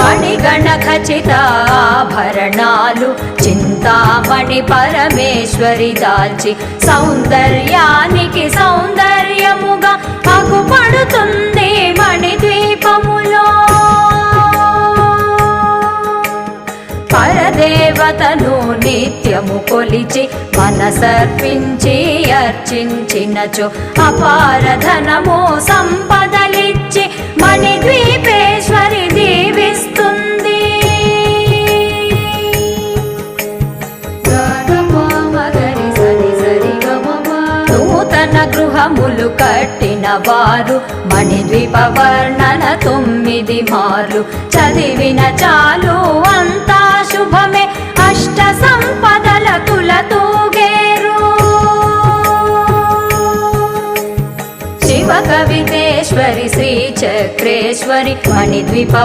మణిగణ ఖచిత ఆభరణాలు చింతామణి పరమేశ్వరి దాల్చి సౌందర్యానికి సౌందర్యముగా అగుపడుతుంది మణిద్వీపములో. పరదేవతను నిత్యము కొలిచి మనసర్పించి అర్చించినచో అపారధనము సంపదలిచ్చి మణిద్వీపేశ్వరి దీవిస్తుంది. నూతన గృహములు కట్టిన వారు మణిద్వీప వర్ణన 9 మార్లు చదివిన చాలు అంతా శుభమే. అష్ట సంపదల తులతూగేరు. శివ కవితేశ్వరి శ్రీ చక్రేశ్వరి మణిద్వీప